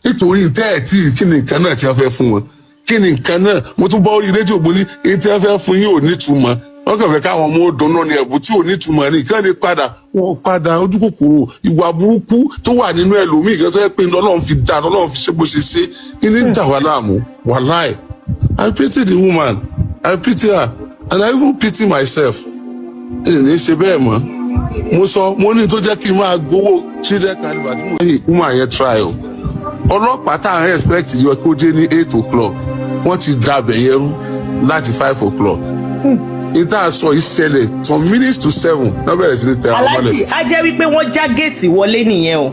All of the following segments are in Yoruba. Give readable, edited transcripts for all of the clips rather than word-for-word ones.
nítorí tẹ́ ẹ̀ tí kí ni nǹkan náà tí wọ́n fẹ́ fún wọn kí ni nǹkan náà mo tún bọ́ orí rédíò mo ní èyí tí wọ́n fẹ́ fún yín ò nítumọ̀ wọ́n kàn fẹ́ káwọn ọmọ òdùnnú ni ẹ̀bùn tí ò nítumọ̀ ní kí wọ́n lè padà wọ́n padà ojú kòkòrò ìwà burúkú tó wà nínú ẹlòmíì kan tó yẹ pé Ọlọ́run fi dá Ọlọ́run fi ṣe bó ṣe ṣe kí ní dà wá láàmú wàláì. I pity the woman I pity her and I even pity myself ní ṣe bẹ́ẹ̀ mọ́ mo sọ mo ní tó jẹ́ kí n máa gbowó children carnival tí mo ní woman yẹn try o ọlọ́pàá tá à ń expect yọ kó dé ní 8 o'clock wọ́n ti dabẹ̀ yẹn rú láti 5 o'clock ìta sọ ìṣẹ̀lẹ̀ from minutes to 7 náà bẹ̀rẹ̀ sí ní tẹ àwọn ọmọlẹ̀. aláàjì á jẹ́ wípé wọ́n já géètì wọlé nìyẹn o.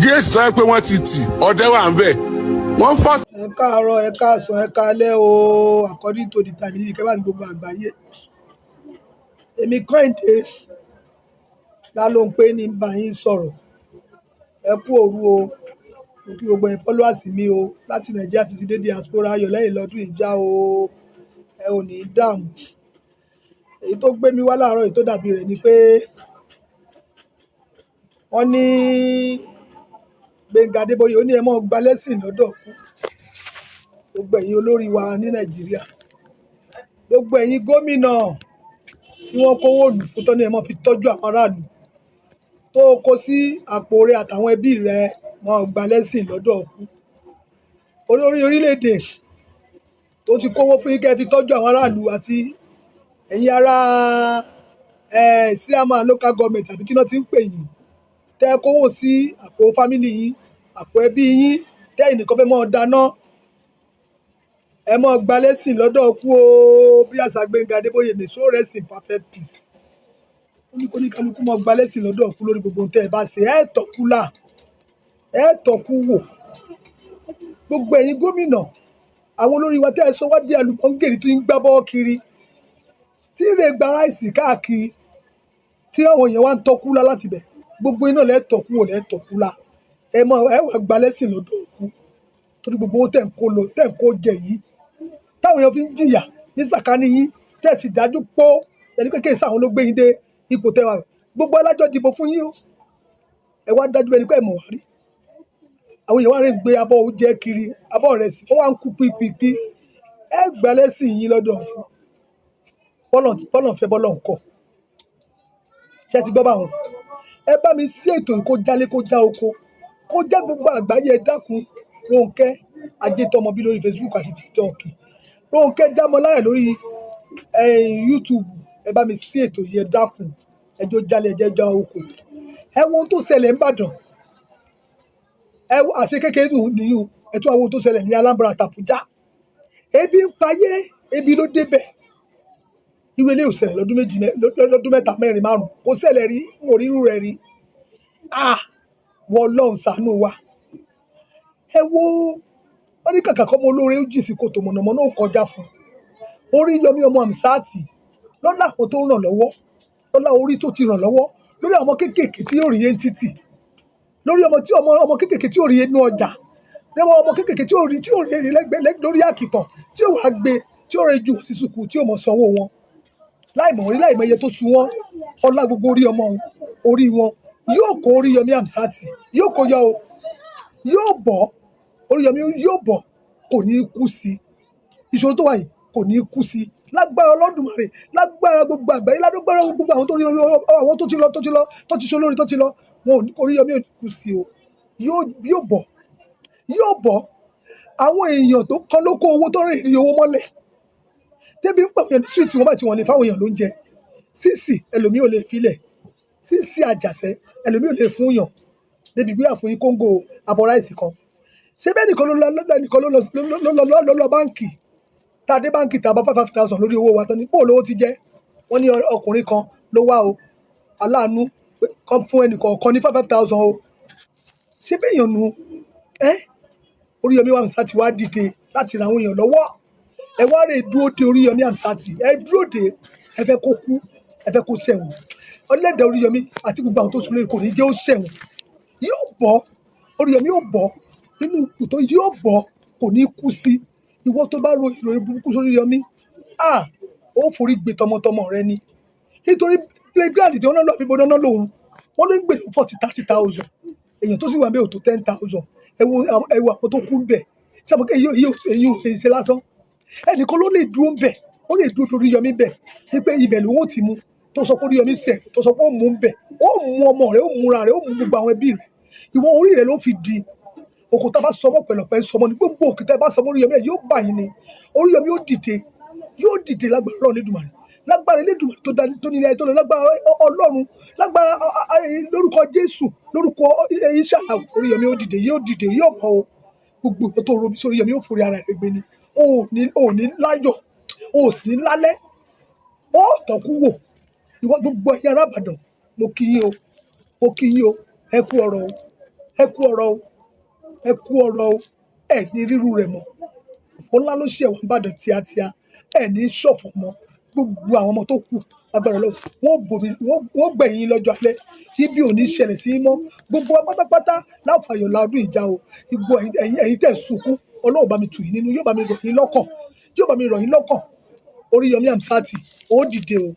géètì tó yẹ pé wọ́n ti tì ọdẹ wà ń bẹ̀ wọ́n fọ́. ẹ káàárọ̀ ẹ káàsán ẹ káalẹ́ o according to the time níbi kẹ́bà ní gbogbo àgbáyé èmi Kẹ́hìndé Lálóńpé ní bá yín sọ̀rọ̀ ẹ kú òru o mo kí gbogbo ẹ̀ followers mi o láti Nàìjíríà títí dé diaspora ayọ̀ lẹ́yìn lọ́dún ìjà o ẹ ò ní dààmú èyí tó gbé mi wá láàárọ̀ èyí tó dàbí rẹ̀ ni pé wọ́n ní Gbẹ́ngà Adébóyè ó ní ẹ mọ́ gba lẹ́sìn lọ́dọ̀ kú gbogbo ẹ̀yin olórí wa ní Nàìjíríà gbogbo ẹ̀yin gómìnà tí wọ́n kówó lù fún tọ́ni ẹ mọ́ fi tọ́jú àwọn aráàlú tó kó sí àpò rẹ àtàwọn ẹbí rẹ mọ́ gba lẹ́sìn lọ́dọ̀ kú olórí orílẹ̀-èdè tó ti kówó fún yín kẹ́ fi tọ́jú àwọn aráàlú àti ẹ̀yin ará síámà local government àbí kí wọ́n ti ń pè yín tẹ́ kówó sí àpò fámìlì yín àpò ẹbí yín tẹ́ ìnìkan fẹ́ mọ́ dáná ẹ mọ́ gba lẹ́sìn lọ́dọ̀ kú o bí àṣà Gbẹ́ngà Adébóyè may so rest in perfect peace ó ní kálukú mọ́ gba lẹ́sìn lọ́dọ̀ kú lórí gbogbo tẹ́ ẹ bá ṣe ẹ tọ́kú là ẹ tọ́kú wò gbogbo ẹ̀yin gómìnà àwọn olórí wa tẹ́ ẹ sọ wá di àlùmọ́ǹgèrè tó ń gbá bọ́ kiri tí ìrè gba ráìsì káàkiri tí àwọn èèyàn wá ń tọ́kú lá láti bẹ̀ gbogbo iná lẹ́tọ̀kú wò lẹ́tọ̀kú lá ẹ wà gba lẹ́sìn lọ́dọ̀ kú torí gbogbo owó tẹ̀ ń kó jẹ yìí táwọn èèyàn fi ń jìyà ní sàkání yín tẹ́ ẹ sì dájú pọ́ ẹni pé kéèsì àwọn ló gbé yín dé ipò tẹ́ wà gbogbo alájọ dìbò fún yín o ẹ wá dájú ẹni pé ẹ mọ̀ wá rí àwọn èèyàn wá rè gbé abọ́ oúnjẹ kiri abọ́ rẹ̀ sí wọ́n wá ń kú pípípí ẹ gbà lẹ́sìn yín lọ́dọ̀ bọ́lọ̀ fẹ́ bọ́lọ̀ ń kọ̀ ṣé ẹ ti gbọ́ báwọn ẹ bá mi sí ètò yìí kó jálé kó já oko kó já gbogbo àgbáyé ẹ dákun Rónkẹ́ Ajétọ́mọbí lórí Facebook àti TikTok Rónkẹ́ Jámọ́láyà lórí YouTube ẹ bá mi sí ètò yìí ẹ dákun ẹjọ́ jálé ẹjẹ́ já oko ẹ wo ohun tó ṣẹlẹ̀ ń Ìbàdàn ẹ wo àṣẹ kékeré nìyí ẹ tún àwọn ohun tó ṣẹlẹ̀ ní Alambra àtàbújá ebi ń payé ebi ló débẹ̀ irú ilé òṣèlè lọ́dún mẹ́ta mẹ́rin márùn kò ṣẹlẹ̀ rí mo rí irú rẹ̀ rí wọ Ọlọ́run ṣàánú wa ẹ wo wọn ní kàkà kọ́mọ olóore ó jì sí kòtò mọ̀nàmọ́ná ó kọjá fún Oríyọmí ọmọ Àmsáàtì lọ́lá àwọn tó ràn lọ́wọ́ lọ́lá orí tó ti ràn lọ́wọ́ lórí àwọn ọmọ kéékèèké tí yóò rí yé ń títì lórí ọmọ kéékèèké tí yóò rí yé nú ọjà lọ́wọ́ ọmọ kéékèèké tí yóò rí lẹ́gbẹ̀ẹ́ lórí àkìtàn tí yóò wá gbé tí yóò rẹ jù sí sùkú tí yóò mọ̀ sanwó wọn láìmọ̀ orí láìmọ̀ iye tó sun wọn ọlá gbogbo orí ọmọ orí wọn yóò kó Oríyọmí Àmsáàtì yóò kó yọ o yóò bọ̀ Oríyọmí yóò bọ̀ kò ní kú sí ìṣòro tó wà yìí kò ní kú sí lágbára Olódùmarè lágbára gbogbo àgbáyé lágbára gbogbo àwọn tó rí àwọn tó ti lọ tó ti ṣe olórí tó ti lọ wọn ò ní Oríyọmí ò ní kú sí o yóò bọ̀ àwọn èèyàn tó kọ́ ló kó owó tó rìn ní owó mọ́lẹ̀ débi ń pàwọn èèyàn ní street wọn báyìí tí wọ́n lè fáwọn èèyàn lóúnjẹ sísì ẹlòmíì ò lè filẹ̀ sísì àjàṣẹ́ ẹlòmíì ò lè fún yàn débi gbé àfún kóńgò abọ́ ráìsì kan ṣé bẹ́ẹ̀ nìkan ló lọ báǹkì tá a dé báǹkì tá a bá 5,000 lórí owó wa tán ní bóòlù owó ti jẹ́ wọ́n ní ọkùnrin kan ló wá o aláàánú kan fún ẹnìkọ̀ọ̀kan ní 5,000 o ṣé bẹ́ẹ̀ yàn nu Oríyọmí Àmsáàtì wá dìde láti ra àwọn èèyàn lọ́wọ́ ẹ wá rè dúró de Oríyọmí Àmsáàtì ẹ dúró de ẹ fẹ́ kó kú ẹ fẹ́ kó ṣẹ̀wọ̀n ọlẹ́dàá Oríyọmí àti gbogbo àwọn tó sùn lórí kò ní jẹ́ ó ṣẹ̀wọ̀n yóò bọ́ Oríyọmí yóò bọ́ nínú ipò tó yóò bọ́ kò ní kú sí ìwọ tó bá ro ìròyìn burúkú sórí Oríyọmí ó forí gbé tọmọtọmọ rẹ ni nítorí playground tí wọ́n náà lọ àbí bọ́dọ́ náà lòun wọ́n ló ń gbèrè 40,000-30,000 èèyàn tó sì wà ń bẹ̀ ò tó 10,000. Ẹ wo àwọn tó kú ń bẹ̀. Ṣé àmọ́ èyí ò ṣe lásán? Ẹnìkan ló lè dúró ń bẹ̀, ó lè dúró torí Oríyọmí bẹ̀ wípé ibẹ̀ lòun ó ti mú, tó sọ pé Oríyọmí ṣẹ̀, tó sọ pé ó mú ń bẹ̀, ó mú ọmọ rẹ̀, ó múra rẹ̀, ó mú gbogbo àwọn ẹbí rẹ̀. Ìwọ orí rẹ̀ ló fi di. Òkú tá a bá sọmọ pẹ̀lọpẹ̀ sọmọ ni, gbogbo òkú tá a bá sọmọ Oríyọmí ẹ̀ yóò bà yín ni. Oríyọmí yóò dìde lágbára Ọlọ́run Elédùmarè, lágbára Elédùmarè tó ní ilé ayé tó lọ, lágbára Ọlọ́run, lágbára lórúkọ Jésù, lórúkọ Ìṣàlá, Oríyọmí yóò dìde, yóò bọ̀ o. Gbogbo nǹkan tó robi sí Oríyọmí yóò forí ara rẹ̀ gbé ni. O ò ní láyọ̀, o ò sì ní lálẹ́, ó tọ́kú wò. Ìwọ gbogbo ẹ̀yin ará Ìbàdàn, mo kí yín o, ẹ kú ọ̀rọ̀ o, ẹ kú ọ̀rọ̀ o, ẹ ní rírú rẹ̀ mọ́. Ọ̀fọ̀ ńlá ló ṣe wá Ìbàdàn tíátíá, ẹ ní ṣọ̀fọ̀ mọ́. Gbogbo àwọn ọmọ tó kù agbára Ọlọ́run, wọ́n gbẹ̀yìn lọ́jọ́ alẹ́, ibi ò ní ṣẹlẹ̀ sí mọ́. Gbogbo wa pátápátá láǹfààyàn ládùn ìjà o. Gbogbo ẹ̀yin tẹ̀ sunkún, Ọlọ́run bá mi tù yín nínú, yóò bá mi rọ̀ yín lọ́kàn. Oríyọmí Hamzat, ó dìde o.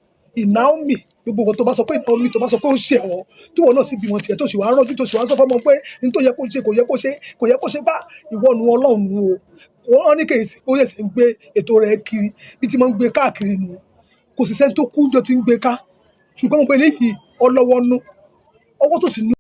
Naomi, gbogbo nǹkan tó bá sọ pé Naomi tó bá sọ pé ó ṣẹ̀ ọ́, tí wọn náà sì bímọ tiẹ̀ tó sì wá rọ́jú tó sì wá sọ fọ́mọ pé ní tó yẹ kó ṣe kò yẹ kó ṣe bá ìwọ nu Ọlọ́run nu o. Wọ́n ní kèsì ó yẹ sì ń gbé ètò rẹ̀ kiri bí ti máa ń gbé káàkiri nu. Kò sì sẹ́ni tó kú jọ ti ń gbé ká, ṣùgbọ́n mo pe eléyìí ọlọ́wọ́ nú, ọwọ́ tó sì ní